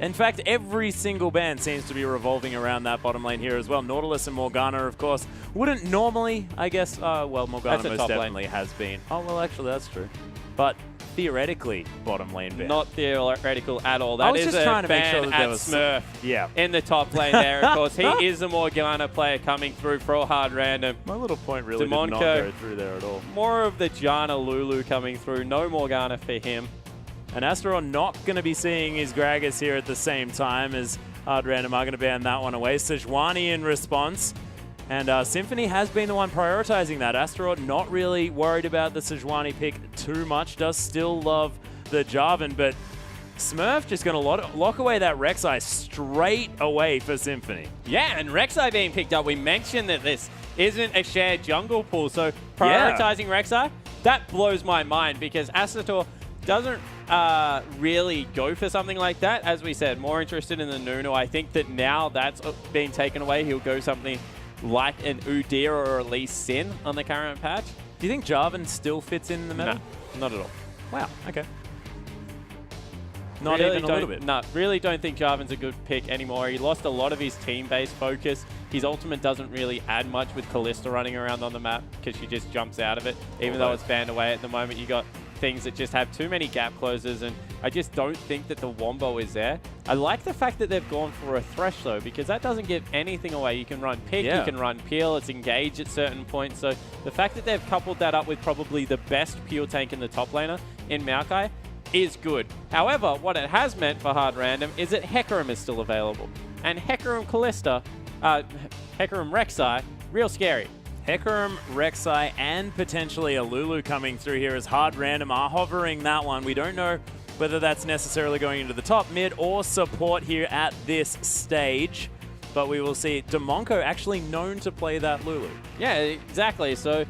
In fact, every single band seems to be revolving around that bottom lane here as well. Nautilus and Morgana, of course, wouldn't normally, I guess, well, Morgana most definitely has been. Oh, well, actually, that's true. But theoretically, bottom lane band. Not theoretical at all. That is a trying to make ban sure that at there was Smurf in the top lane there. Of course, he is a Morgana player coming through for a hard random. My little point really did not go through there at all. More of the Janna Lulu coming through. No Morgana for him. And Astaroth not going to be seeing his Gragas here at the same time as hard random are going to ban that one away. Sejuani in response. And Symphony has been the one prioritizing that. Astaroth not really worried about the Sejuani pick too much. Does still love the Jarvan, but Smurf just going to lock away that Rek'Sai straight away for Symphony. Yeah, and Rek'Sai being picked up. We mentioned that this isn't a shared jungle pool, so prioritizing Rek'Sai, that blows my mind because Astaroth doesn't really go for something like that. As we said, more interested in the Nunu. I think that now that's being taken away, he'll go something like an Udyr or at least Sin on the current patch. Do you think Jarvan still fits in the meta? No, not at all. Wow, okay. Not really even a little bit. No, really don't think Jarvan's a good pick anymore. He lost a lot of his team-based focus. His ultimate doesn't really add much with Kalista running around on the map because she just jumps out of it. Even though it's banned away at the moment, you got things that just have too many gap closers, and I just don't think that the Wombo is there. I like the fact that they've gone for a Thresh though, because that doesn't give anything away. You can run Pick, you can run Peel, it's engaged at certain points. So the fact that they've coupled that up with probably the best Peel tank in the top laner in Maokai is good. However, what it has meant for hard random is that Hecarim is still available. And Hecarim Kalista, Hecarim Rek'Sai, real scary. Hecarim, Rek'Sai, and potentially a Lulu coming through here as hard random are hovering that one. We don't know whether that's necessarily going into the top, mid, or support here at this stage. But we will see. Demonko actually known to play that Lulu. Yeah, exactly. So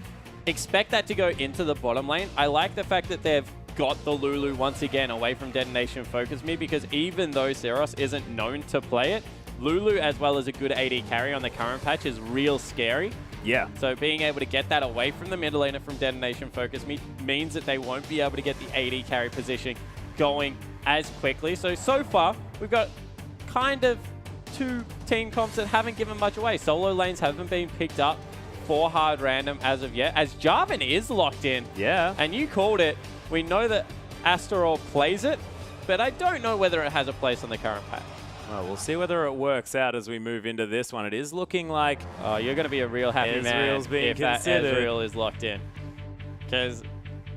expect that to go into the bottom lane. I like the fact that they've got the Lulu once again away from Detonation Focus Me, because even though Seros isn't known to play it, Lulu, as well as a good AD carry on the current patch, is real scary. Yeah. So being able to get that away from the mid laner from Detonation Focus Me means that they won't be able to get the AD carry position going as quickly. So far, we've got kind of two team comps that haven't given much away. Solo lanes haven't been picked up for hard random as of yet, as Jarvan is locked in. Yeah. And you called it. We know that Astaroth plays it, but I don't know whether it has a place on the current patch. Well, we'll see whether it works out as we move into this one. It is looking like... Oh, you're going to be a real happy man if that Ezreal is locked in. Because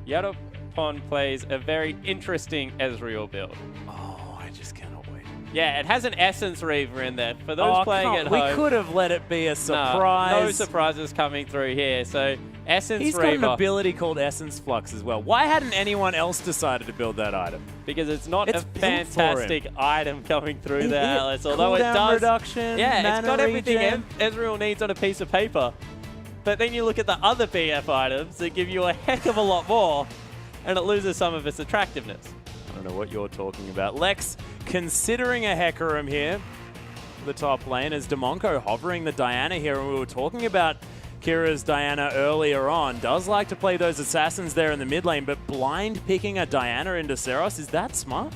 Yadopon plays a very interesting Ezreal build. Oh, I just cannot wait. Yeah, it has an Essence Reaver in there. For those playing at home... We could have let it be a surprise. No surprises coming through here. So, Essence Reaver... He's got an ability called Essence Flux as well. Why hadn't anyone else decided to build that item? Because it's not a fantastic item coming through there, Alice. Although it does... reduction, yeah, it's got everything Ezreal needs on a piece of paper. But then you look at the other BF items that give you a heck of a lot more, and it loses some of its attractiveness. I don't know what you're talking about. Lex considering a Hecarim here for the top lane as Demonko hovering the Diana here, and we were talking about Kira's Diana earlier on. Does like to play those assassins there in the mid lane, but blind picking a Diana into Seros, is that smart?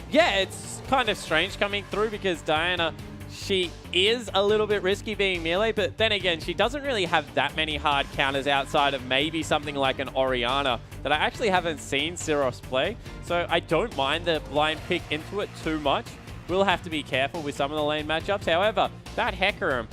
Yeah, it's kind of strange coming through because Diana, she is a little bit risky being melee, but then again, she doesn't really have that many hard counters outside of maybe something like an Orianna that I actually haven't seen Seros play. So I don't mind the blind pick into it too much. We'll have to be careful with some of the lane matchups. However, that Hecarim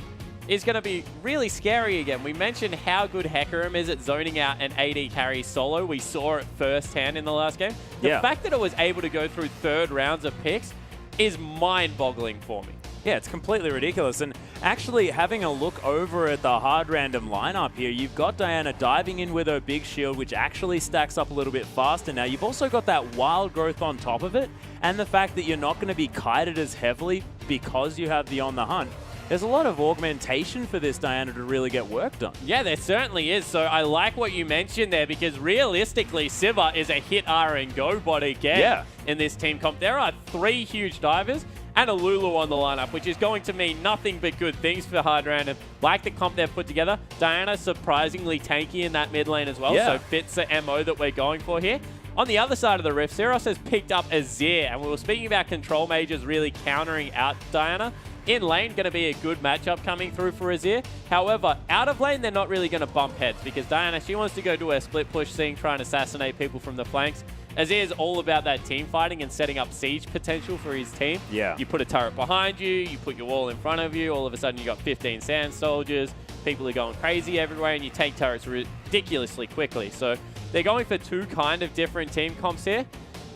is going to be really scary again. We mentioned how good Hecarim is at zoning out an AD carry solo. We saw it firsthand in the last game. The fact that it was able to go through third rounds of picks is mind-boggling for me. Yeah, it's completely ridiculous. And actually having a look over at the hard random lineup here, you've got Diana diving in with her big shield, which actually stacks up a little bit faster now. You've also got that wild growth on top of it, and the fact that you're not going to be kited as heavily because you have the on the hunt. There's a lot of augmentation for this Diana to really get work done. Yeah, there certainly is. So I like what you mentioned there, because realistically, Sivir is a hit R and go bot again in this team comp. There are 3 huge divers and a Lulu on the lineup, which is going to mean nothing but good things for hard random. Like the comp they've put together, Diana surprisingly tanky in that mid lane as well, so fits the MO that we're going for here. On the other side of the rift, Syros has picked up Azir, and we were speaking about control mages really countering out Diana. In lane, going to be a good matchup coming through for Azir. However, out of lane, they're not really going to bump heads because Diana, she wants to go do a split push thing, try and assassinate people from the flanks. Azir is all about that team fighting and setting up siege potential for his team. Yeah. You put a turret behind you, you put your wall in front of you, all of a sudden you got 15 sand soldiers, people are going crazy everywhere, and you take turrets ridiculously quickly. So they're going for two kind of different team comps here,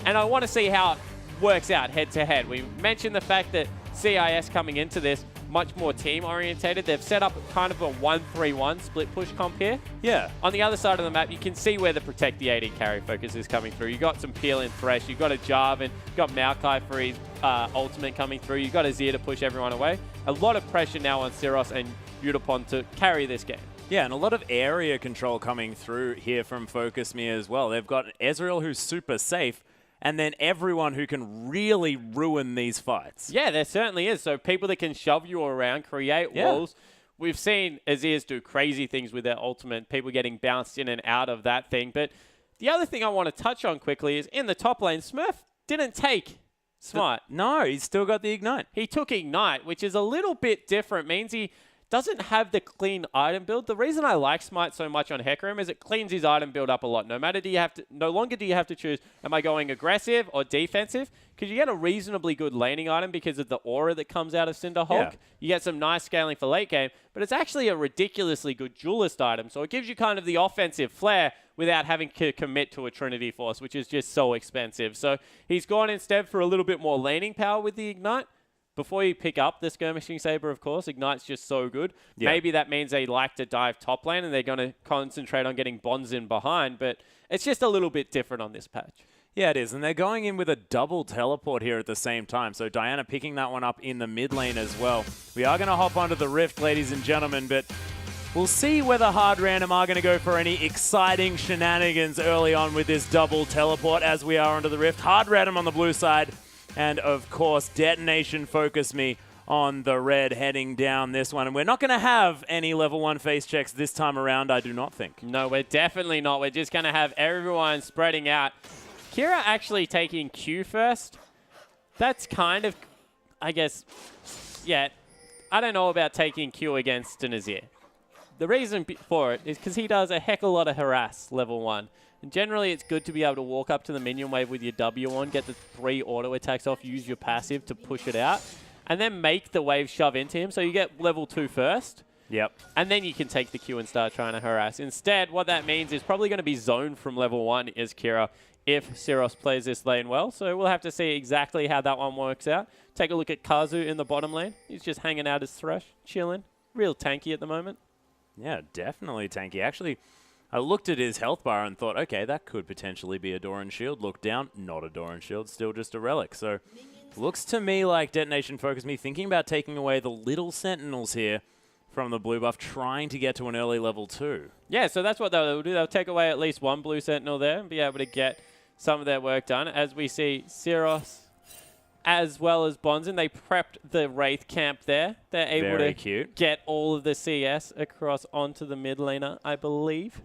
and I want to see how it works out head to head. We mentioned the fact that CIS coming into this much more team orientated. They've set up kind of a 1-3-1 split push comp here. Yeah. On the other side of the map, you can see where the protect the AD carry focus is coming through. You got some Peel and Thresh, you got a Jarvan, you got Maokai for his ultimate coming through. You got Azir to push everyone away. A lot of pressure now on Syros and Udapon to carry this game. Yeah, and a lot of area control coming through here from Focus Me as well. They've got Ezreal who's super safe, and then everyone who can really ruin these fights. Yeah, there certainly is. So people that can shove you around, create walls. We've seen Azirs do crazy things with their ultimate, people getting bounced in and out of that thing. But the other thing I want to touch on quickly is in the top lane, Smurf didn't take Smite. No, he's still got the Ignite. He took Ignite, which is a little bit different. Means he doesn't have the clean item build. The reason I like Smite so much on Hecarim is it cleans his item build up a lot. No longer do you have to choose, am I going aggressive or defensive? Because you get a reasonably good laning item because of the aura that comes out of Cinderhulk. Yeah. You get some nice scaling for late game, but it's actually a ridiculously good duelist item. So it gives you kind of the offensive flair without having to commit to a Trinity Force, which is just so expensive. So he's gone instead for a little bit more laning power with the Ignite. Before you pick up the Skirmishing Saber, of course, Ignite's just so good. Yeah. Maybe that means they like to dive top lane and they're going to concentrate on getting bonds in behind, but it's just a little bit different on this patch. Yeah, it is, and they're going in with a double teleport here at the same time, so Diana picking that one up in the mid lane as well. We are going to hop onto the Rift, ladies and gentlemen, but we'll see whether Hard Random are going to go for any exciting shenanigans early on with this double teleport as we are onto the Rift. Hard Random on the blue side. And, of course, Detonation Focus Me on the red heading down this one. And we're not going to have any level 1 face checks this time around, I do not think. No, we're definitely not. We're just going to have everyone spreading out. Kira actually taking Q first. That's kind of, I guess, yeah, I don't know about taking Q against an Azir. The reason for it is because he does a heck of a lot of harass level 1. And generally, it's good to be able to walk up to the minion wave with your W on, get the 3 auto attacks off, use your passive to push it out, and then make the wave shove into him. So you get level 2 first. Yep. And then you can take the Q and start trying to harass. Instead, what that means is probably going to be zoned from level 1 is Kira if Syros plays this lane well. So we'll have to see exactly how that one works out. Take a look at Kazu in the bottom lane. He's just hanging out his Thresh, chilling. Real tanky at the moment. Yeah, definitely tanky. Actually, I looked at his health bar and thought, okay, that could potentially be a Doran Shield. Looked down, not a Doran Shield, still just a Relic. So looks to me like Detonation Focus Me thinking about taking away the little Sentinels here from the blue buff, trying to get to an early level 2. Yeah, so that's what they'll do. They'll take away at least one blue Sentinel there and be able to get some of their work done. As we see Syros as well as Bonzen, they prepped the Wraith camp there. They're able to get all of the CS across onto the mid laner, I believe.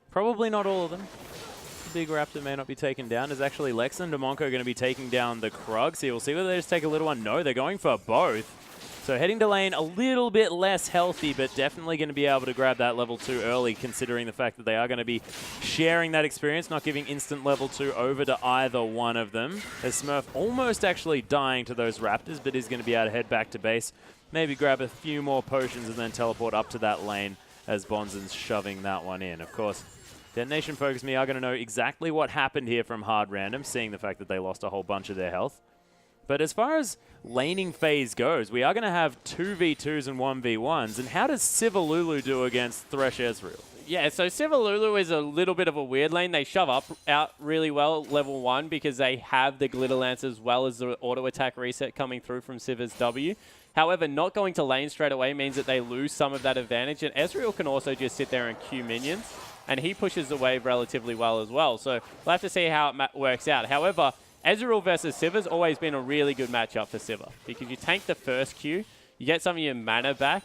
Probably not all of them. The big Raptor may not be taken down. Is actually Lex and Demonko going to be taking down the Krug? So we'll see whether they just take a little one. No, they're going for both. So heading to lane a little bit less healthy, but definitely going to be able to grab that level 2 early, considering the fact that they are going to be sharing that experience, not giving instant level 2 over to either one of them. As Smurf almost actually dying to those Raptors, but is going to be able to head back to base, maybe grab a few more potions and then teleport up to that lane as Bonzen's shoving that one in. Of course, Detonation Focus Me are going to know exactly what happened here from Hard Random, seeing the fact that they lost a whole bunch of their health. But as far as laning phase goes, we are going to have 2v2s and 1v1s. And how does Sivalulu do against Thresh Ezreal? Yeah, so Sivalulu is a little bit of a weird lane. They shove out really well at level 1 because they have the Glitter Lance as well as the auto attack reset coming through from Siva's W. However, not going to lane straight away means that they lose some of that advantage. And Ezreal can also just sit there and queue minions. And he pushes the wave relatively well as well. So we'll have to see how it works out. However, Ezreal versus Siva's always been a really good matchup for Siva because you tank the first Q, you get some of your mana back,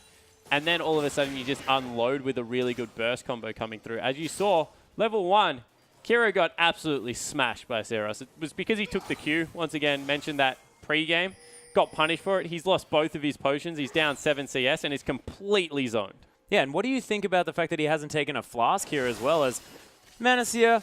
and then all of a sudden you just unload with a really good burst combo coming through. As you saw, level 1, Kira got absolutely smashed by Zeros. It was because he took the Q. Once again, mentioned that pre-game. Got punished for it. He's lost both of his potions. He's down 7 CS and is completely zoned. Yeah, and what do you think about the fact that he hasn't taken a flask here as well as Manasseh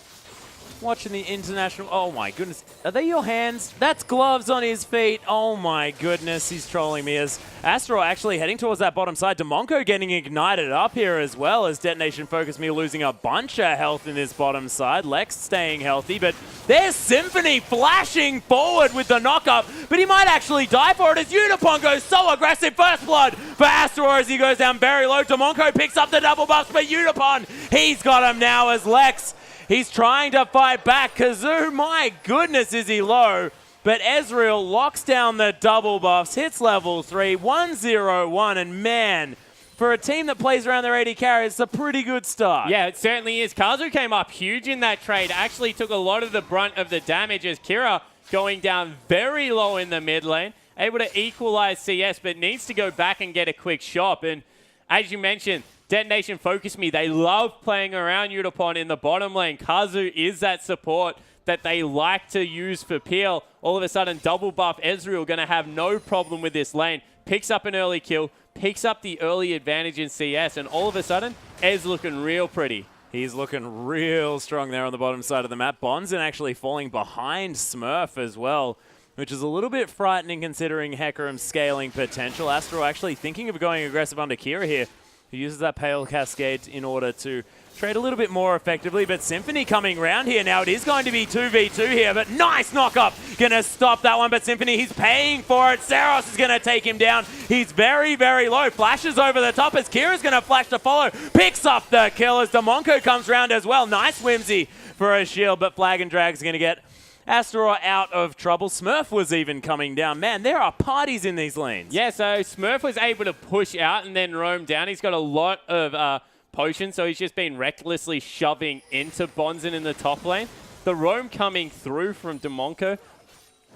watching the international... Oh my goodness. Are they your hands? That's gloves on his feet. Oh my goodness. He's trolling me as Astro actually heading towards that bottom side. Demonco getting ignited up here as well as Detonation Focus Me losing a bunch of health in this bottom side. Lex staying healthy, but there's Symphony flashing forward with the knock-up, but he might actually die for it as Unipon goes so aggressive. First blood for Astro as he goes down very low. Demonco picks up the double buffs, but Unipon, he's got him now as Lex. He's trying to fight back. Kazoo, my goodness, is he low. But Ezreal locks down the double buffs, hits level 3, 1-0-1, and man, for a team that plays around their AD carry, it's a pretty good start. Yeah, it certainly is. Kazu came up huge in that trade, actually took a lot of the brunt of the damage as Kira going down very low in the mid lane, able to equalize CS, but needs to go back and get a quick shot. And as you mentioned, Detonation Focus Me, they love playing around Unipon in the bottom lane. Kazu is that support that they like to use for peel. All of a sudden, double buff Ezreal going to have no problem with this lane. Picks up an early kill, picks up the early advantage in CS, and all of a sudden, Ez looking real pretty. He's looking real strong there on the bottom side of the map. Bonzen actually falling behind Smurf as well, which is a little bit frightening considering Hecarim's scaling potential. Astro actually thinking of going aggressive under Kira here. He uses that Pale Cascade in order to trade a little bit more effectively, but Symphony coming round here now. It is going to be 2v2 here, but nice knock-up. Gonna stop that one, but Symphony, he's paying for it. Saros is gonna take him down. He's very, very low. Flashes over the top as Kira's gonna flash to follow. Picks up the kill as Demonco comes round as well. Nice whimsy for a shield, but Flag and Drag's gonna get Astaroth out of trouble. Smurf was even coming down. Man, there are parties in these lanes. Yeah, so Smurf was able to push out and then roam down. He's got a lot of potions, so he's just been recklessly shoving into Bonzen in the top lane. The roam coming through from Demonco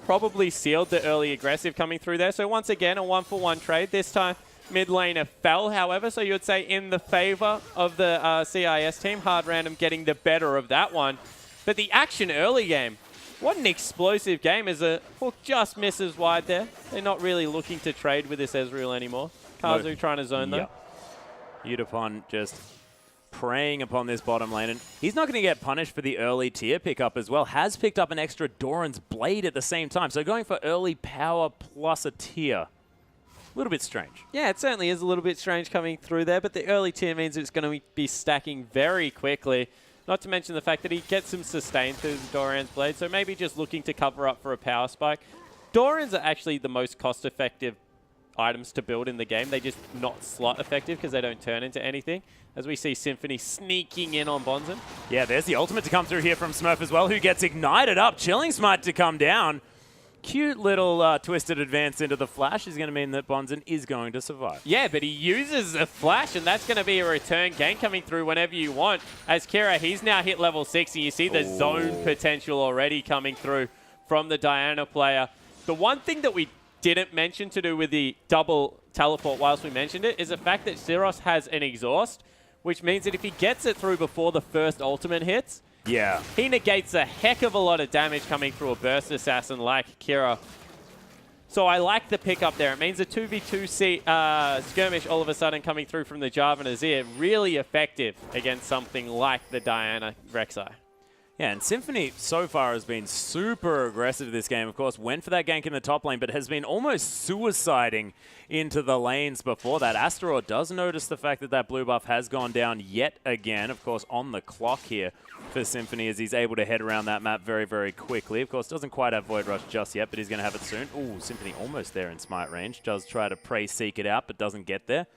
probably sealed the early aggressive coming through there. So once again, a 1-for-1 trade. This time, mid laner fell, however, so you would say in the favor of the CIS team. Hard Random getting the better of that one. But the action early game, what an explosive game as a hook just misses wide there. They're not really looking to trade with this Ezreal anymore. Kazu trying to zone them. Udapon just preying upon this bottom lane. And he's not going to get punished for the early tier pickup as well. Has picked up an extra Doran's Blade at the same time. So going for early power plus a tier. A little bit strange. Yeah, it certainly is a little bit strange coming through there. But the early tier means it's going to be stacking very quickly. Not to mention the fact that he gets some sustain through the Doran's Blade, so maybe just looking to cover up for a power spike. Dorans are actually the most cost-effective items to build in the game. They're just not slot effective because they don't turn into anything. As we see Symphony sneaking in on Bonzen. Yeah, there's the ultimate to come through here from Smurf as well, who gets ignited up. Chilling Smite to come down. Cute little twisted advance into the flash is going to mean that Bonzen is going to survive. Yeah, but he uses a flash, and that's going to be a return gain coming through whenever you want. As Kira, he's now hit level 6, and you see the zone potential already coming through from the Diana player. The one thing that we didn't mention to do with the double teleport whilst we mentioned it is the fact that Zeros has an exhaust, which means that if he gets it through before the first ultimate hits, he negates a heck of a lot of damage coming through a burst assassin like Kira. So I like the pickup there. It means a 2v2 skirmish all of a sudden coming through from the Jarvan Azir. Really effective against something like the Diana Rek'Sai. Yeah, and Symphony so far has been super aggressive this game. Of course, went for that gank in the top lane, but has been almost suiciding into the lanes before that. Astaroth does notice the fact that that blue buff has gone down yet again. Of course, on the clock here for Symphony as he's able to head around that map very, very quickly. Of course, doesn't quite have Void Rush just yet, but he's going to have it soon. Ooh, Symphony almost there in Smite range. Does try to Prey Seek it out, but doesn't get there.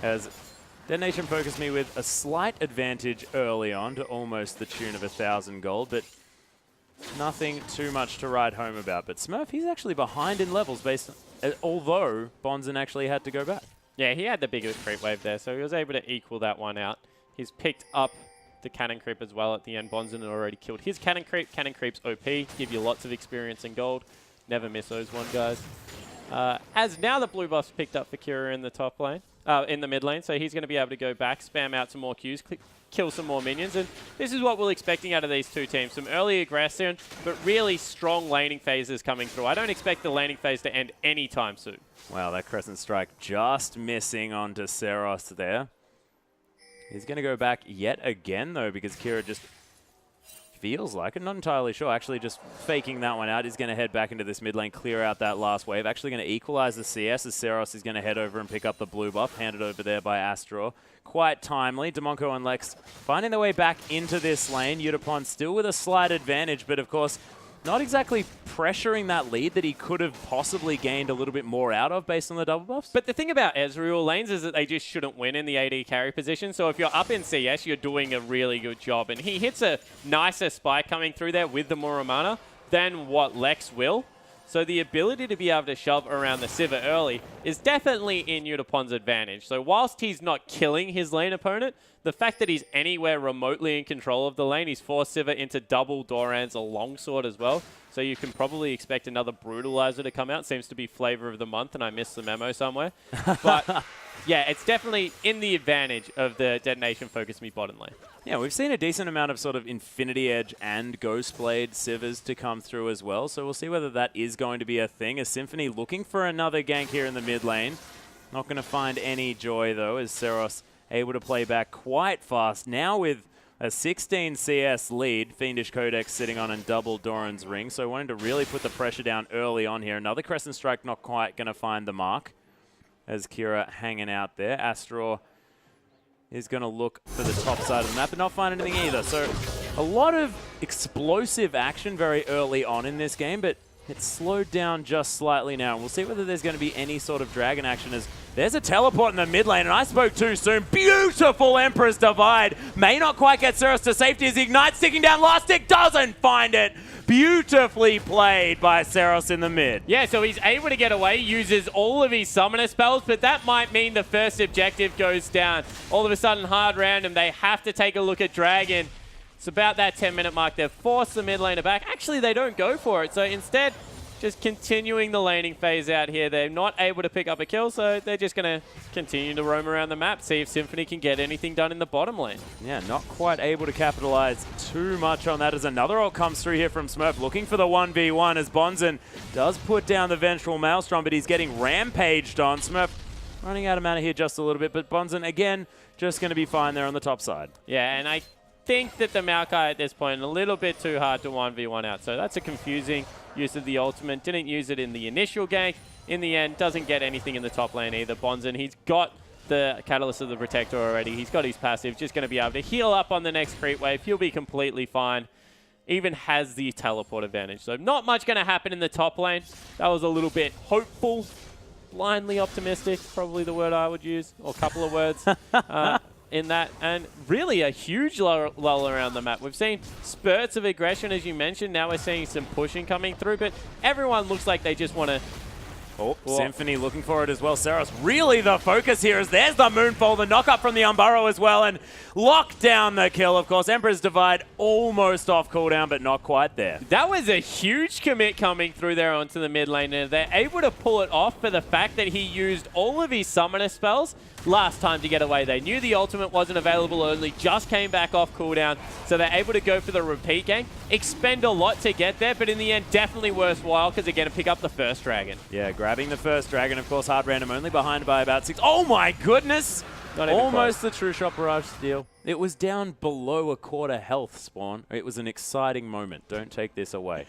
As Detonation Focus Me with a slight advantage early on to almost the tune of 1,000 gold, but nothing too much to write home about. But Smurf, he's actually behind in levels, although Bonzen actually had to go back. Yeah, he had the bigger creep wave there, so he was able to equal that one out. He's picked up the cannon creep as well at the end. Bonzen had already killed his cannon creep. Cannon creep's OP, give you lots of experience and gold. Never miss those one, guys. As now the blue buff's picked up for Kira in the top lane. in the mid lane, so he's going to be able to go back, spam out some more Qs, kill some more minions, and this is what we're expecting out of these two teams. Some early aggression, but really strong laning phases coming through. I don't expect the laning phase to end anytime soon. Wow, that Crescent Strike just missing onto Seros there. He's going to go back yet again, though, because Kira just feels like it. Not entirely sure. Actually, just faking that one out. He's going to head back into this mid lane, clear out that last wave. Actually going to equalize the CS as Seros is going to head over and pick up the blue buff, handed over there by Astro. Quite timely. Demonko and Lex finding their way back into this lane. Yutapon still with a slight advantage, but of course, not exactly pressuring that lead that he could have possibly gained a little bit more out of based on the double buffs. But the thing about Ezreal lanes is that they just shouldn't win in the AD carry position. So if you're up in CS, you're doing a really good job. And he hits a nicer spike coming through there with the Muramana than what Lex will. So the ability to be able to shove around the Sivir early is definitely in Yutapon's advantage. So whilst he's not killing his lane opponent, the fact that he's anywhere remotely in control of the lane, he's forced Sivir into double Doran's, a longsword as well. So you can probably expect another Brutalizer to come out. Seems to be flavor of the month, and I missed the memo somewhere. But yeah, it's definitely in the advantage of the Detonation Focus Me bottom lane. Yeah, we've seen a decent amount of sort of Infinity Edge and Ghostblade Sivers to come through as well, so we'll see whether that is going to be a thing. A Symphony looking for another gank here in the mid lane. Not going to find any joy, though, as Seros able to play back quite fast. Now with a 16 CS lead, Fiendish Codex sitting on and double Doran's ring, so wanting to really put the pressure down early on here. Another Crescent Strike not quite going to find the mark as Kira hanging out there. Astro is going to look for the top side of the map but not find anything either. So a lot of explosive action very early on in this game, but it's slowed down just slightly now. We'll see whether there's going to be any sort of dragon action as there's a teleport in the mid lane, and I spoke too soon. Beautiful Emperor's Divide. May not quite get Seros to safety as he ignites, sticking down last stick, doesn't find it. Beautifully played by Seros in the mid. Yeah, so he's able to get away, uses all of his summoner spells, but that might mean the first objective goes down. All of a sudden, hard random, they have to take a look at Dragon. It's about that 10-minute mark. They've forced the mid laner back. Actually, they don't go for it. So instead, just continuing the laning phase out here. They're not able to pick up a kill, so they're just going to continue to roam around the map, see if Symphony can get anything done in the bottom lane. Yeah, not quite able to capitalize too much on that as another ult comes through here from Smurf, looking for the 1v1 as Bonzen does put down the Vengeful Maelstrom, but he's getting rampaged on. Smurf running out of mana here just a little bit, but Bonzen, again, just going to be fine there on the top side. Yeah, and I think that the Maokai at this point a little bit too hard to 1v1 out, so that's a confusing use of the ultimate. Didn't use it in the initial gank. In the end, doesn't get anything in the top lane either. Bonzen, he's got the Catalyst of the Protector already. He's got his passive, just going to be able to heal up on the next creep wave. He'll be completely fine. Even has the teleport advantage. So not much going to happen in the top lane. That was a little bit hopeful, blindly optimistic, probably the word I would use, or a couple of words. In that, and really a huge lull around the map. We've seen spurts of aggression, as you mentioned. Now we're seeing some pushing coming through, but everyone looks like they just want to... Oh, Symphony looking for it as well. Seros really the focus here as there's the Moonfall, the knock up from the Umburrow as well, and lock down the kill, of course. Emperor's Divide almost off cooldown, but not quite there. That was a huge commit coming through there onto the mid lane, and they're able to pull it off for the fact that he used all of his summoner spells last time to get away. They knew the ultimate wasn't available early, just came back off cooldown, so they're able to go for the repeat gank, expend a lot to get there, but in the end, definitely worthwhile because they're going to pick up the first dragon. Yeah, grabbing the first dragon, of course, hard random, only behind by about 6. Oh my goodness! Almost the True Shot Barrage steal. It was down below a quarter health, Spawn. It was an exciting moment. Don't take this away.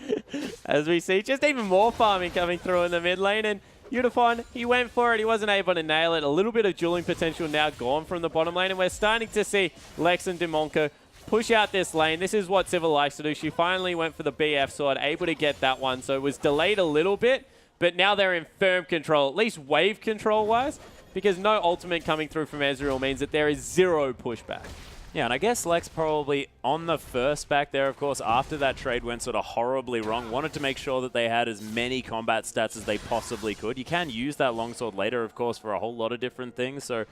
As we see, just even more farming coming through in the mid lane, and Yutapon, he went for it. He wasn't able to nail it. A little bit of dueling potential now gone from the bottom lane, and we're starting to see Lex and Demonko push out this lane. This is what Sivir likes to do. She finally went for the BF sword, able to get that one, so it was delayed a little bit, but now they're in firm control, at least wave control-wise, because no ultimate coming through from Ezreal means that there is zero pushback. Yeah, and I guess Lex probably on the first back there, of course, after that trade went sort of horribly wrong, wanted to make sure that they had as many combat stats as they possibly could. You can use that longsword later, of course, for a whole lot of different things, so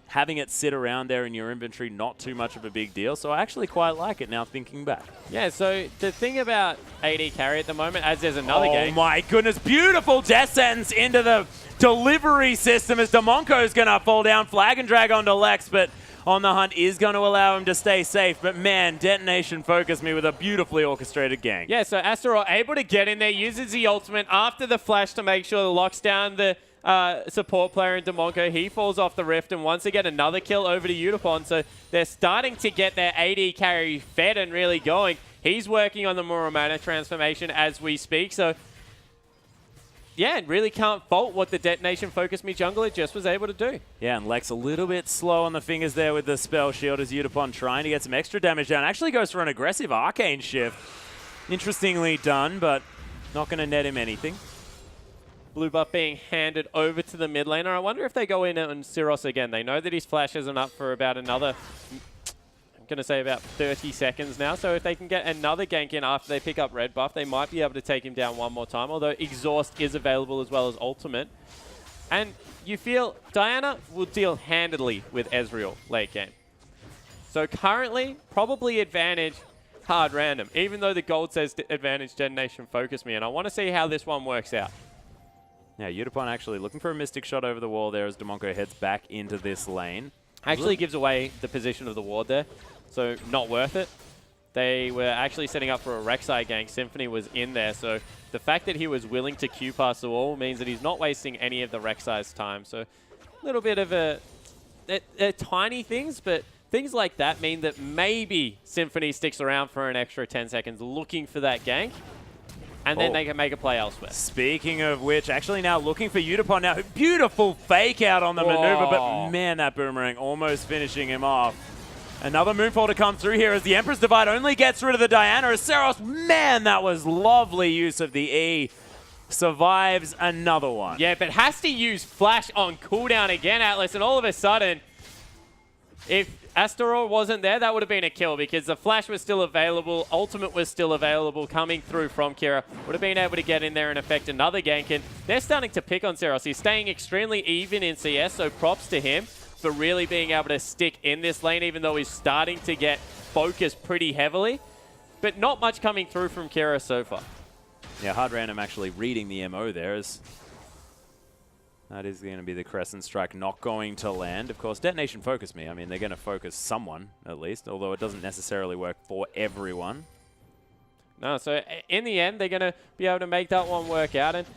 having it sit around there in your inventory, not too much of a big deal. So I actually quite like it now thinking back. Yeah, so the thing about AD carry at the moment, as there's another game. Oh my goodness, beautiful death sentence into the delivery system as Demonco's going to fall down. Flag and drag onto Lex, but On the Hunt is going to allow him to stay safe. But man, Detonation focused me with a beautifully orchestrated gank. Yeah, so Astaroth able to get in there, uses the ultimate after the flash to make sure it locks down the support player in Demonco. He falls off the Rift, and once again, another kill over to Utapon. So they're starting to get their AD carry fed and really going. He's working on the Muramana transformation as we speak. So yeah, really can't fault what the Detonation Focus Me jungler just was able to do. Yeah, and Lex a little bit slow on the fingers there with the spell shield as Utapon trying to get some extra damage down. Actually goes for an aggressive arcane shift. Interestingly done, but not going to net him anything. Blue buff being handed over to the mid laner. I wonder if they go in on Syros again. They know that his flash isn't up for about another, I'm going to say about 30 seconds now. So if they can get another gank in after they pick up red buff, they might be able to take him down one more time. Although Exhaust is available as well as Ultimate. And you feel Diana will deal handedly with Ezreal late game. So currently, probably advantage hard random, even though the gold says advantage Detonation Focus Me. And I want to see how this one works out. Now, Utapon actually looking for a Mystic Shot over the wall there as Demonco heads back into this lane. Actually gives away the position of the ward there, so not worth it. They were actually setting up for a Rek'Sai gank. Symphony was in there, so the fact that he was willing to Q past the wall means that he's not wasting any of the Rek'Sai's time. So a little bit of they're tiny things, but things like that mean that maybe Symphony sticks around for an extra 10 seconds looking for that gank. And then they can make a play elsewhere. Speaking of which, actually now looking for Utapon now. Beautiful fake out on the maneuver, but man, that boomerang almost finishing him off. Another Moonfall to come through here as the Emperor's Divide only gets rid of the Diana. As Saros, man, that was lovely use of the E. Survives another one. Yeah, but has to use Flash on cooldown again, Atlas, and all of a sudden, if Astaroth wasn't there, that would have been a kill because the Flash was still available, Ultimate was still available, coming through from Kira. Would have been able to get in there and affect another gank, and they're starting to pick on Saros. He's staying extremely even in CS, so props to him for really being able to stick in this lane, even though he's starting to get focused pretty heavily. But not much coming through from Kira so far. Yeah, hard random actually reading the MO there as that is going to be the Crescent Strike not going to land. Of course, Detonation Focus Me. I mean, they're going to focus someone, at least, although it doesn't necessarily work for everyone. No, so in the end, they're going to be able to make that one work out. And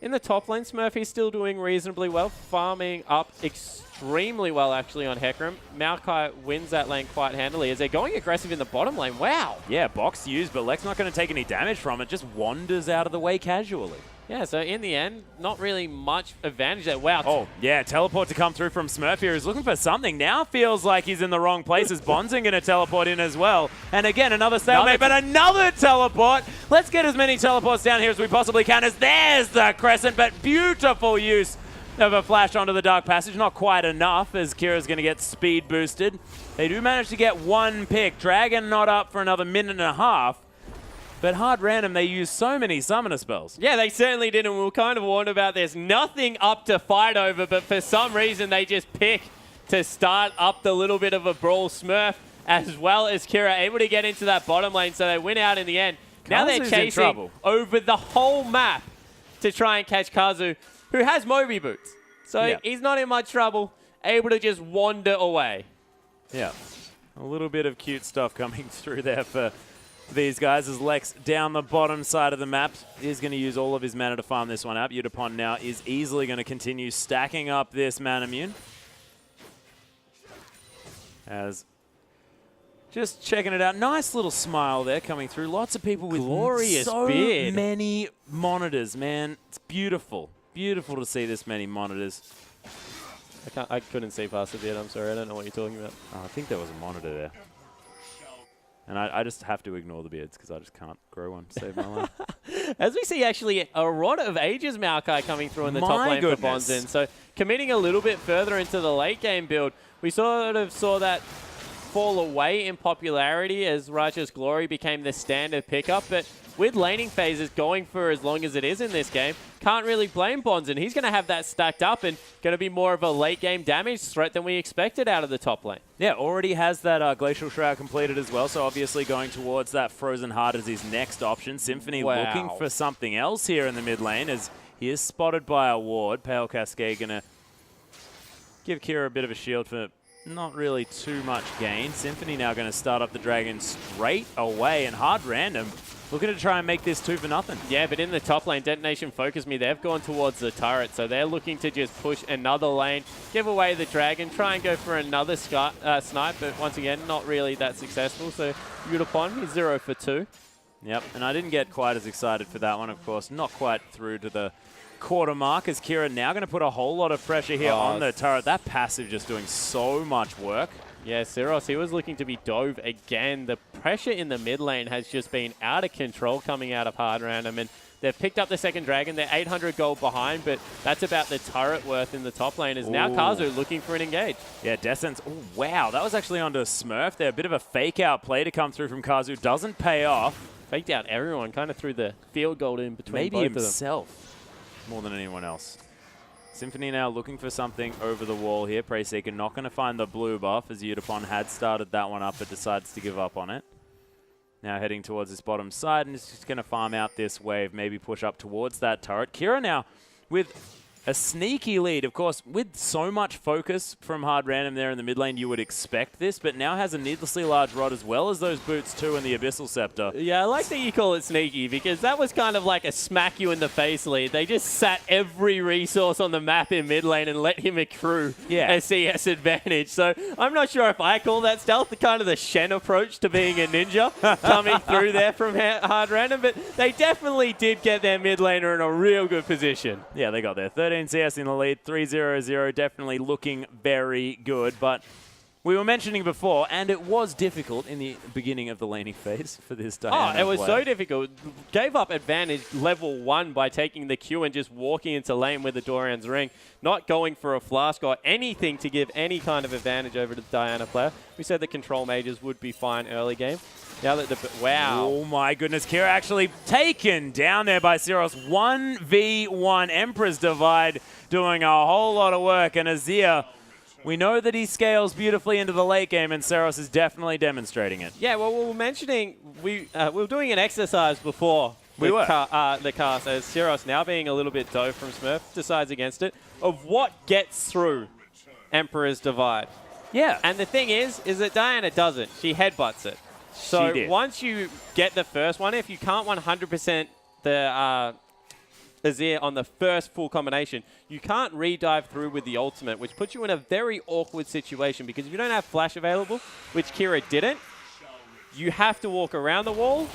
in the top lane, Smurfy's still doing reasonably well, farming up extremely well, actually, on Hecarim. Maokai wins that lane quite handily as they're going aggressive in the bottom lane. Wow. Yeah, box used, but Lex not going to take any damage from it. Just wanders out of the way casually. Yeah, so in the end, not really much advantage there. Wow. Oh, yeah, teleport to come through from Smurf here. He's looking for something. Now feels like he's in the wrong place as Bonzen going to teleport in as well. And again, another stalemate, but another teleport. Let's get as many teleports down here as we possibly can as there's the Crescent, but beautiful use of a flash onto the Dark Passage. Not quite enough as Kira's going to get speed boosted. They do manage to get one pick. Dragon not up for another minute and a half. But hard random, they use so many summoner spells. Yeah, they certainly did, and we were kind of warned about there's nothing up to fight over, but for some reason they just pick to start up the little bit of a brawl. Smurf, as well as Kira, able to get into that bottom lane, so they win out in the end. Now they're chasing over the whole map to try and catch Kazu, who has Moby Boots. So he's not in much trouble, able to just wander away. Yeah, a little bit of cute stuff coming through there for these guys as Lex down the bottom side of the map is going to use all of his mana to farm this one out. Utapon now is easily going to continue stacking up this mana immune. As just checking it out. Nice little smile there coming through. Lots of people with glorious so beard. Many monitors, man. It's beautiful. Beautiful to see this many monitors. I couldn't see past the beard. I'm sorry. I don't know what you're talking about. Oh, I think there was a monitor there. And I just have to ignore the beards because I just can't grow one to save my life. As we see, actually, a rod of ages Maokai coming through in the top lane for Bonzen. So committing a little bit further into the late game build, we sort of saw that fall away in popularity as Righteous Glory became the standard pickup. But with laning phases going for as long as it is in this game, can't really blame Bonzen. He's going to have that stacked up and going to be more of a late game damage threat than we expected out of the top lane. Yeah, already has that Glacial Shroud completed as well, so obviously going towards that Frozen Heart as his next option. Symphony looking for something else here in the mid lane as He is spotted by a ward. Pale Cascade going to give Kira a bit of a shield for not really too much gain. Symphony now going to start up the Dragon straight away, and Hard Random looking to try and make this 2 for nothing. Yeah, but in the top lane, Detonation Focus Me, they've gone towards the turret, so they're looking to just push another lane, give away the Dragon, try and go for another snipe, but once again, not really that successful. So Udapon is 0 for 2. Yep, and I didn't get quite as excited for that one, of course. Not quite through to the quarter mark, as Kira now going to put a whole lot of pressure here on the turret. That passive just doing so much work. Yeah, Syros, he was looking to be dove again. The pressure in the mid lane has just been out of control coming out of Hard Random, and they've picked up the second Dragon. They're 800 gold behind, but that's about the turret worth in the top lane. Is now Kazu looking for an engage. Yeah, Descent's, oh wow, that was actually onto Smurf there. A bit of a fake out play to come through from Kazu. Doesn't pay off. Faked out everyone, kind of threw the field goal in between maybe both himself more than anyone else. Symphony now looking for something over the wall here. Preyseeker not going to find the blue buff, as Udapon had started that one up but decides to give up on it. Now heading towards his bottom side, and is just going to farm out this wave, maybe push up towards that turret. Kira now with a sneaky lead. Of course, with so much focus from Hard Random there in the mid lane, you would expect this, but now has a needlessly large rod as well as those boots too and the Abyssal Scepter. Yeah, I like that you call it sneaky, because that was kind of like a smack you in the face lead. They just sat every resource on the map in mid lane and let him accrue a CS advantage. So I'm not sure if I call that stealth, the kind of the Shen approach to being a ninja coming through there from Hard Random, but they definitely did get their mid laner in a real good position. Yeah, they got there. 13 CS in the lead, 3-0-0, definitely looking very good. But we were mentioning before, and it was difficult in the beginning of the laning phase for this Diana. Oh, it was so difficult. Gave up advantage level 1 by taking the Q and just walking into lane with the Dorian's Ring, not going for a flask or anything to give any kind of advantage over to the Diana player. We said the control mages would be fine early game. Now that the wow. Oh my goodness, Kira actually taken down there by Syros. 1v1 Emperor's Divide doing a whole lot of work, and Azir, we know that he scales beautifully into the late game, and Syros is definitely demonstrating it. Yeah, well, we were mentioning, we were doing an exercise before the cast, as Syros, now being a little bit dove from Smurf, decides against it, of what gets through Emperor's Divide. Yeah. And the thing is that Diana doesn't. She headbutts it. So once you get the first one, if you can't 100% the Azir on the first full combination, you can't re-dive through with the ultimate, which puts you in a very awkward situation, because if you don't have flash available, which Kira didn't, you have to walk around the wall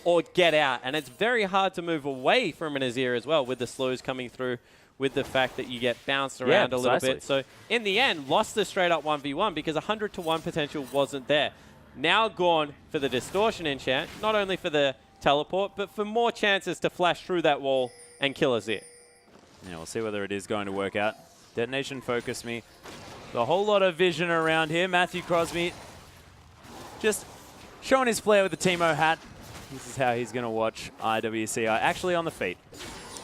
or get out. And it's very hard to move away from an Azir as well, with the slows coming through, with the fact that you get bounced around a little bit. So in the end, lost the straight up 1v1 because 100-to-1 potential wasn't there. Now gone for the Distortion enchant, not only for the teleport, but for more chances to flash through that wall and kill Azir. Yeah, we'll see whether it is going to work out. Detonation Focus Me. A whole lot of vision around here. Matthew Crosby just showing his flair with the Teemo hat. This is how he's going to watch IWCI. Actually on the feet.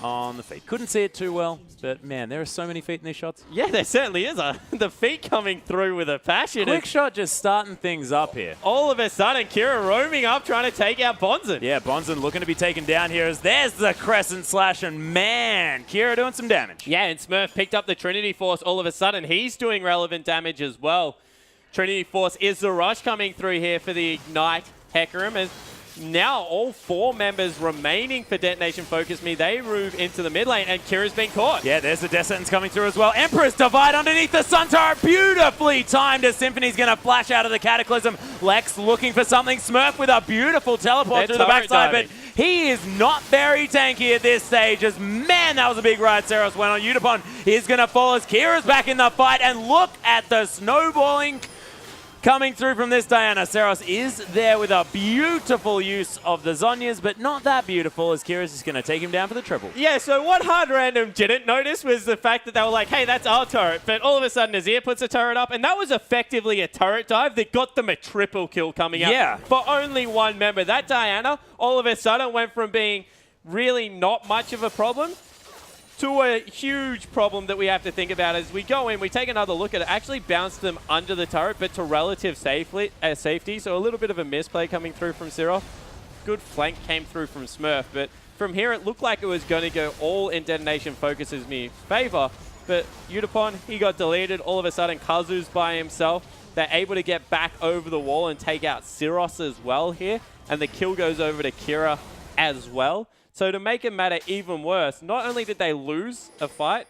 On the feet. Couldn't see it too well, but man, there are so many feet in these shots. Yeah, there certainly is. The feet coming through with a passion. Quick shot just starting things up here. All of a sudden, Kira roaming up, trying to take out Bonzen. Yeah, Bonzen looking to be taken down here as there's the Crescent Slash, and man, Kira doing some damage. Yeah, and Smurf picked up the Trinity Force all of a sudden. He's doing relevant damage as well. Trinity Force is the rush coming through here for the Ignite Hecarim, as now all 4 members remaining for Detonation Focus Me, they move into the mid lane, and Kira's been caught. Yeah, there's the Death Sentence coming through as well. Emperor's Divide underneath the Sun Turret, beautifully timed as Symphony's going to flash out of the Cataclysm. Lex looking for something. Smurf with a beautiful teleport through the backside, but he is not very tanky at this stage, as man, that was a big ride Syros went on. Udapon is going to fall as Kira's back in the fight, and look at the snowballing coming through from this Diana. Syros is there with a beautiful use of the Zhonya's, but not that beautiful, as Kira's just going to take him down for the triple. Yeah, so what Hard Random didn't notice was the fact that they were like, hey, that's our turret. But all of a sudden, Azir puts a turret up, and that was effectively a turret dive that got them a triple kill coming out for only 1 member. That Diana, all of a sudden, went from being really not much of a problem to a huge problem that we have to think about. As we go in, we take another look at it, actually bounced them under the turret, but to relative safety, so a little bit of a misplay coming through from Siroth. Good flank came through from Smurf, but from here, it looked like it was going to go all in Detonation Focus's me favor, but Udapon, he got deleted. All of a sudden, Kazu's by himself. They're able to get back over the wall and take out Siros as well here, and the kill goes over to Kira as well. So to make it matter even worse, not only did they lose a fight,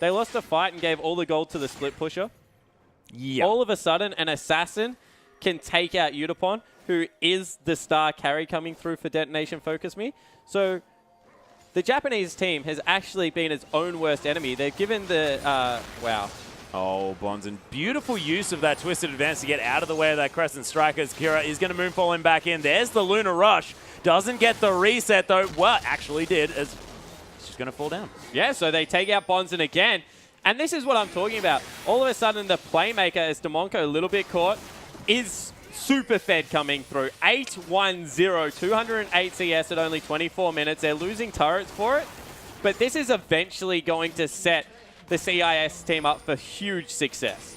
they lost a fight and gave all the gold to the split pusher. Yeah. All of a sudden, an assassin can take out Udapon, who is the star carry coming through for Detonation Focus Me. So the Japanese team has actually been its own worst enemy. They've given the... wow. Oh, Bonzen. Beautiful use of that twisted advance to get out of the way of that Crescent Strikers. Kira is going to moonfall him back in. There's the Lunar Rush. Doesn't get the reset, though. Well, actually did, as it's just going to fall down. Yeah, so they take out Bonzen again. And this is what I'm talking about. All of a sudden, the playmaker, as Demonko a little bit caught, is super fed coming through. 8-1-0, 208 CS at only 24 minutes. They're losing turrets for it, but this is eventually going to set the CIS team up for huge success.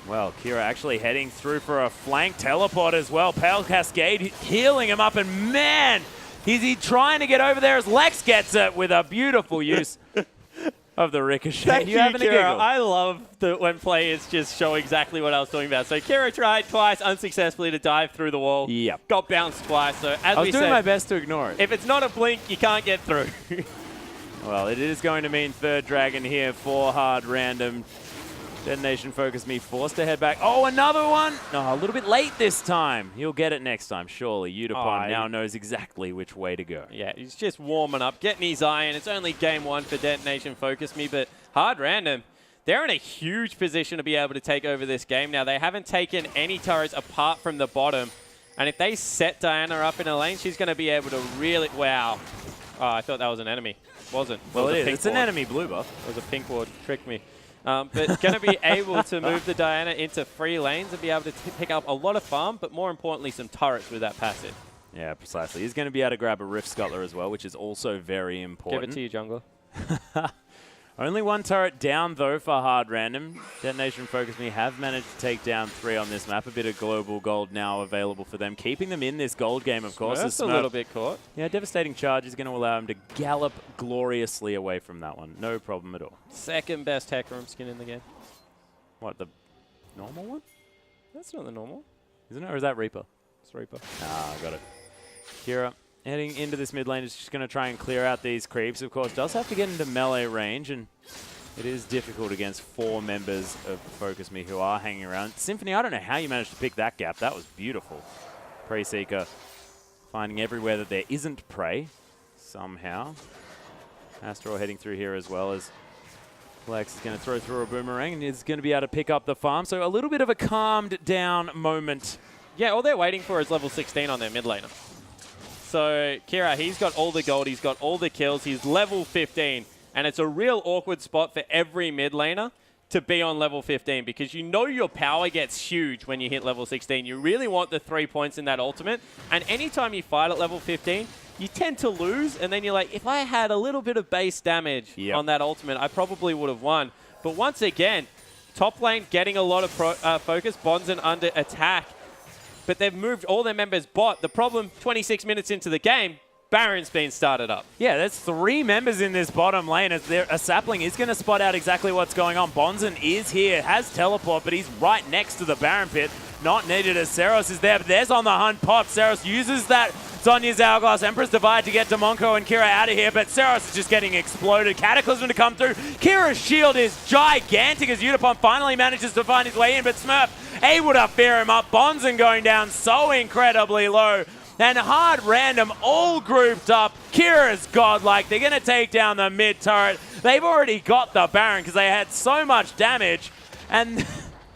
Well, Kira actually heading through for a flank teleport as well. Pale Cascade healing him up, and man, is he trying to get over there as Lex gets it with a beautiful use of the ricochet. Thank you, having a Kira. giggle. I love when players just show exactly what I was talking about. So Kira tried twice unsuccessfully to dive through the wall. Yep. Got bounced twice. So as I we was doing said, my best to ignore it. if it's not a blink, you can't get through. Well, it is going to mean third dragon here for Hard Random. Detonation Focus Me forced to head back. Oh, another one! No, a little bit late this time. He'll get it next time, surely. Udapon now knows exactly which way to go. Yeah, he's just warming up, getting his eye in. It's only game one for Detonation Focus Me, but Hard Random, they're in a huge position to be able to take over this game now. They haven't taken any turrets apart from the bottom. And if they set Diana up in a lane, she's going to be able to really... Wow. Oh, I thought that was an enemy. Wasn't. Well, it it is. It's an enemy blue buff. It was a pink ward. Tricked me. But going to be able to move the Diana into free lanes and be able to pick up a lot of farm, but more importantly, some turrets with that passive. Yeah, precisely. He's going to be able to grab a Rift Scuttler as well, which is also very important. Give it to you, jungler. Only one turret down, though, for Hard Random. Detonation Focus Me have managed to take down 3 on this map. A bit of global gold now available for them, keeping them in this gold game, of course. That's a little bit caught. Yeah, Devastating Charge is going to allow him to gallop gloriously away from that one. No problem at all. Second best Tech Room skin in the game. What, the normal one? That's not the normal. Isn't it, or is that Reaper? It's Reaper. Ah, got it. Kira heading into this mid lane is just going to try and clear out these creeps. Of course, does have to get into melee range, and it is difficult against 4 members of Focus Me who are hanging around. Symphony, I don't know how you managed to pick that gap. That was beautiful. Prey Seeker finding everywhere that there isn't prey somehow. Astral heading through here as well as Lex is going to throw through a boomerang and is going to be able to pick up the farm. So a little bit of a calmed down moment. Yeah, all they're waiting for is level 16 on their mid laner. So Kira, he's got all the gold, he's got all the kills, he's level 15. And it's a real awkward spot for every mid laner to be on level 15 because you know your power gets huge when you hit level 16. You really want the 3 points in that ultimate. And anytime you fight at level 15, you tend to lose. And then you're like, if I had a little bit of base damage on that ultimate, I probably would have won. But once again, top lane getting a lot of focus, Bonzen under attack. But they've moved all their members bot. The problem, 26 minutes into the game, Baron's been started up. Yeah, there's 3 members in this bottom lane. As a sapling is going to spot out exactly what's going on. Bonzen is here, has teleport, but he's right next to the Baron pit. Not needed as Seros is there, but there's on the hunt pop. Seros uses that Sonya's Hourglass Empress Divide to get Demonko and Kira out of here, but Seros is just getting exploded. Cataclysm to come through. Kira's shield is gigantic as Udapon finally manages to find his way in, but Smurf able to fear him up. Bonzen going down so incredibly low. And Hard Random all grouped up. Kira's godlike. They're going to take down the mid turret. They've already got the Baron because they had so much damage. And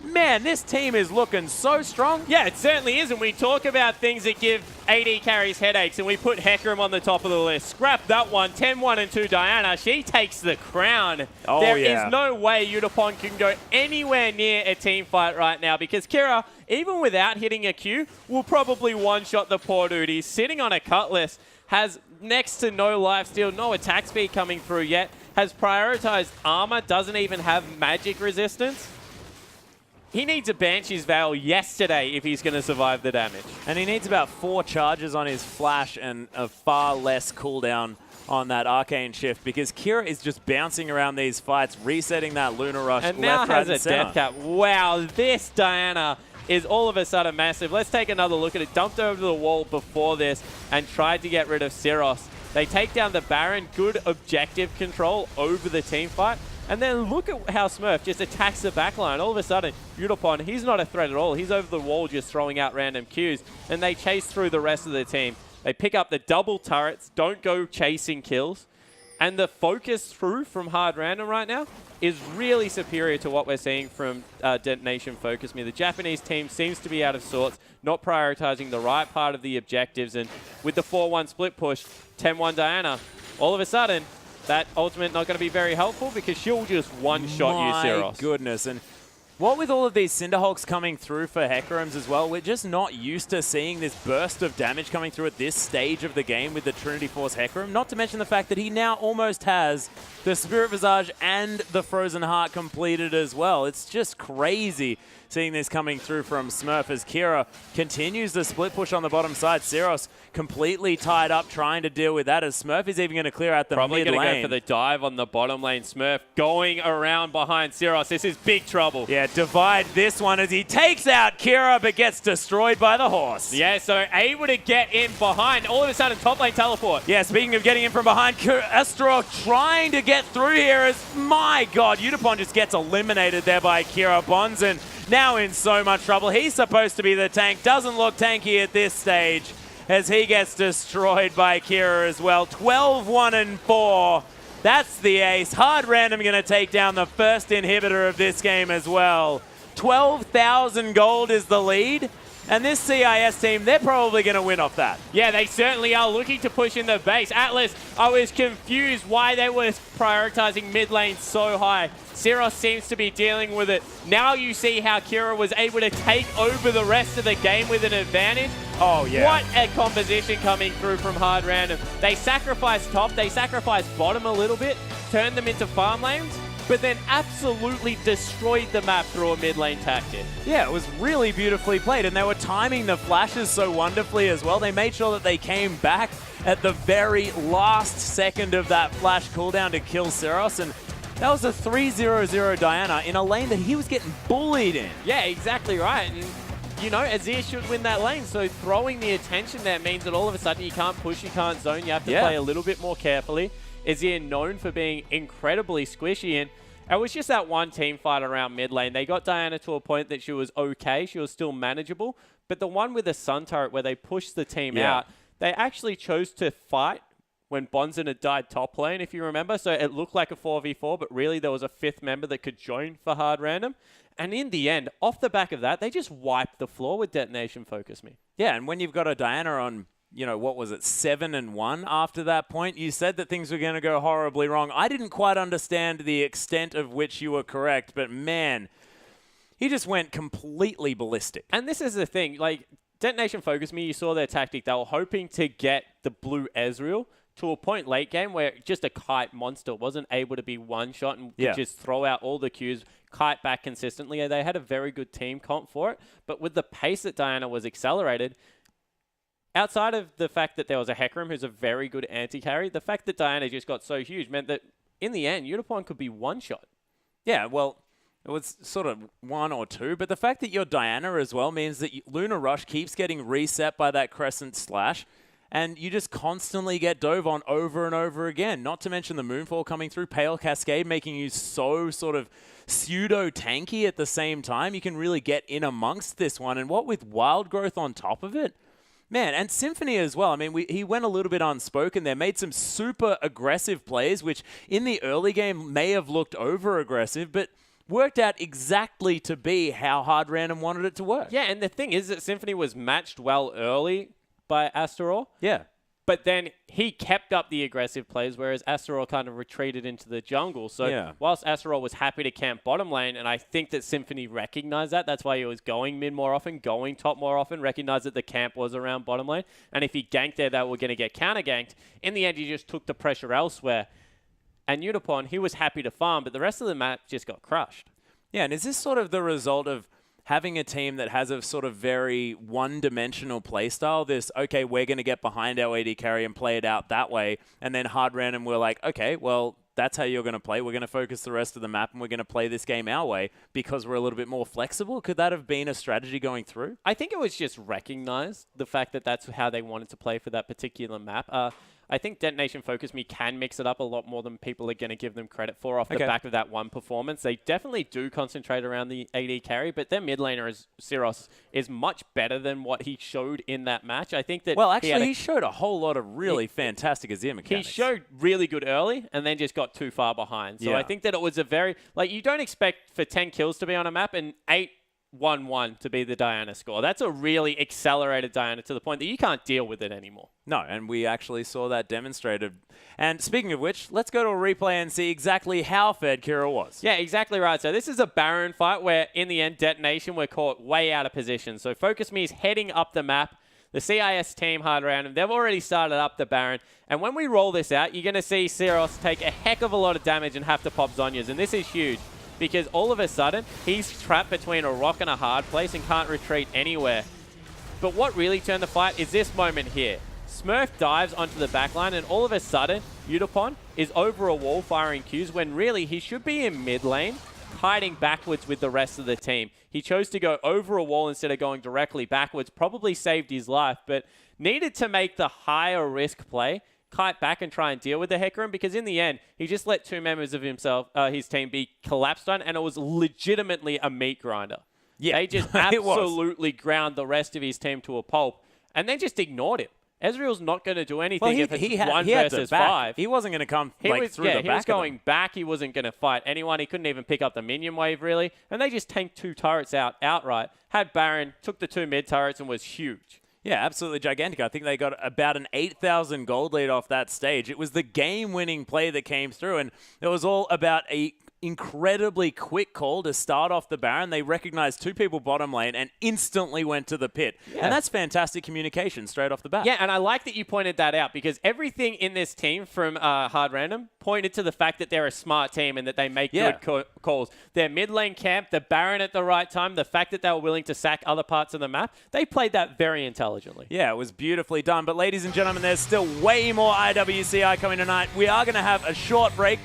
man, this team is looking so strong. Yeah, it certainly is. And we talk about things that give AD carries headaches, and we put Hecarim on the top of the list. Scrap that one. 10-1 and 2 Diana. She takes the crown. Oh, there is no way Udapon can go anywhere near a team fight right now because Kira, even without hitting a Q, will probably one-shot the poor dude. He's sitting on a Cutlass, has next to no lifesteal, no attack speed coming through yet, has prioritized armor, doesn't even have magic resistance. He needs a Banshee's Veil yesterday if he's going to survive the damage. And he needs about 4 charges on his flash and a far less cooldown on that Arcane Shift, because Kira is just bouncing around these fights, resetting that Lunar Rush and left, now right, has and a death cap. Wow, this Diana is all of a sudden massive. Let's take another look at it. Dumped over the wall before this and tried to get rid of Syros. They take down the Baron. Good objective control over the team fight. And then look at how Smurf just attacks the backline. All of a sudden, Udapon, he's not a threat at all. He's over the wall just throwing out random Qs. And they chase through the rest of the team. They pick up the double turrets, don't go chasing kills. And the focus through from Hard Random right now is really superior to what we're seeing from Detonation Focus Me. The Japanese team seems to be out of sorts, not prioritizing the right part of the objectives. And with the 4-1 split push, 10-1 Diana, all of a sudden, that ultimate not going to be very helpful because she'll just one-shot you, Syros. My goodness. And what with all of these Cinderhulks coming through for Hecarims as well, we're just not used to seeing this burst of damage coming through at this stage of the game with the Trinity Force Hecarim, not to mention the fact that he now almost has the Spirit Visage and the Frozen Heart completed as well. It's just crazy seeing this coming through from Smurf as Kira continues the split push on the bottom side. Syros completely tied up trying to deal with that as Smurf is even going to clear out the Probably mid lane. going to go for the dive on the bottom lane. Smurf going around behind Syros. This is big trouble. Yeah, divide this one as he takes out Kira but gets destroyed by the horse. Yeah, so able to get in behind. All of a sudden, top lane teleport. Yeah, speaking of getting in from behind, Astaroth trying to get through here as, my God, Udapon just gets eliminated there by Kira. Bonzen now in so much trouble. He's supposed to be the tank. Doesn't look tanky at this stage as he gets destroyed by Kira as well. 12-1-4. That's the ace. Hard Random going to take down the first inhibitor of this game as well. 12,000 gold is the lead. And this CIS team, they're probably going to win off that. Yeah, they certainly are looking to push in the base. Atlas, I was confused why they were prioritizing mid lane so high. Syros seems to be dealing with it. Now you see how Kira was able to take over the rest of the game with an advantage. Oh, yeah. What a composition coming through from Hard Random. They sacrificed top, they sacrificed bottom a little bit, turned them into farm lanes, but then absolutely destroyed the map through a mid lane tactic. Yeah, it was really beautifully played, and they were timing the flashes so wonderfully as well. They made sure that they came back at the very last second of that flash cooldown to kill Syros, and that was a 3-0-0 Diana in a lane that he was getting bullied in. Yeah, exactly right. And, you know, Azir should win that lane, so throwing the attention there means that all of a sudden you can't push, you can't zone, you have to play a little bit more carefully. Azir known for being incredibly squishy, and it was just that one team fight around mid lane. They got Diana to a point that she was okay, she was still manageable, but the one with the Sun Turret where they pushed the team out, they actually chose to fight when Bonzen had died top lane, if you remember. So it looked like a 4v4, but really there was a 5th member that could join for Hard Random. And in the end, off the back of that, they just wiped the floor with Detonation Focus Me. Yeah, and when you've got a Diana on, you know, what was it, 7-1 after that point, you said that things were going to go horribly wrong. I didn't quite understand the extent of which you were correct, but man, he just went completely ballistic. And this is the thing, like, Detonation Focus Me, you saw their tactic. They were hoping to get the blue Ezreal to a point late game where just a kite monster wasn't able to be one-shot and could just throw out all the Qs, kite back consistently. They had a very good team comp for it. But with the pace that Diana was accelerated, outside of the fact that there was a Hecarim who's a very good anti-carry, the fact that Diana just got so huge meant that in the end, Udapon could be one-shot. Yeah, well, it was sort of 1 or 2, but the fact that you're Diana as well means that Lunar Rush keeps getting reset by that Crescent Slash, and you just constantly get dove on over and over again. Not to mention the Moonfall coming through, Pale Cascade making you so sort of pseudo-tanky at the same time. You can really get in amongst this one, and what with Wild Growth on top of it, man, and Symphony as well. I mean, he went a little bit unspoken there, made some super aggressive plays, which in the early game may have looked over-aggressive, but worked out exactly to be how Hard Random wanted it to work. Yeah, and the thing is that Symphony was matched well early by Astaroth. Yeah. But then he kept up the aggressive plays, whereas Astaroth kind of retreated into the jungle. So whilst Astaroth was happy to camp bottom lane, and I think that Symphony recognized that, that's why he was going mid more often, going top more often, recognized that the camp was around bottom lane. And if he ganked there, they were going to get counter-ganked. In the end, he just took the pressure elsewhere. And Udapon, he was happy to farm, but the rest of the map just got crushed. Yeah, and is this sort of the result of having a team that has a sort of very one-dimensional playstyle, this, okay, we're going to get behind our AD carry and play it out that way, and then hard random, we're like, okay, well, that's how you're going to play. We're going to focus the rest of the map, and we're going to play this game our way because we're a little bit more flexible. Could that have been a strategy going through? I think it was just recognized, the fact that that's how they wanted to play for that particular map. I think Detonation Focus Me can mix it up a lot more than people are going to give them credit for off the back of that one performance. They definitely do concentrate around the AD carry, but their mid laner, Syros, is much better than what he showed in that match. I think that he showed a whole lot of really fantastic Azir mechanics. He showed really good early and then just got too far behind. So I think that it was a very, like, you don't expect for 10 kills to be on a map and 8-1-1 to be the Diana score. That's a really accelerated Diana to the point that you can't deal with it anymore. No, and we actually saw that demonstrated. And speaking of which, let's go to a replay and see exactly how fed Kira was. Yeah, exactly right. So this is a Baron fight where, in the end, Detonation were caught way out of position. So Focus Me is heading up the map. The CIS team hard random, they've already started up the Baron. And when we roll this out, you're going to see Syros take a heck of a lot of damage and have to pop Zhonya's. And this is huge, because all of a sudden, he's trapped between a rock and a hard place and can't retreat anywhere. But what really turned the fight is this moment here. Smurf dives onto the backline, and all of a sudden, Yutapon is over a wall firing Qs when really he should be in mid lane, hiding backwards with the rest of the team. He chose to go over a wall instead of going directly backwards, probably saved his life, but needed to make the higher risk play, kite back and try and deal with the Hecarim, because in the end, he just let two members of his team be collapsed on, and it was legitimately a meat grinder. Yeah, they just absolutely ground the rest of his team to a pulp, and then just ignored him. Ezreal's not going to do anything if it's 1 versus 5. He wasn't going to come through the back. He was going back. He wasn't going to fight anyone. He couldn't even pick up the minion wave, really. And they just tanked 2 turrets outright. Had Baron, took the 2 mid turrets, and was huge. Yeah, absolutely gigantic. I think they got about an 8,000 gold lead off that stage. It was the game-winning play that came through, and it was all about a incredibly quick call to start off the Baron. They recognized 2 people bottom lane and instantly went to the pit. Yeah. And that's fantastic communication straight off the bat. Yeah, and I like that you pointed that out, because everything in this team from Hard Random pointed to the fact that they're a smart team and that they make good calls. Their mid lane camp, the Baron at the right time, the fact that they were willing to sack other parts of the map, they played that very intelligently. Yeah, it was beautifully done. But ladies and gentlemen, there's still way more IWCI coming tonight. We are going to have a short break.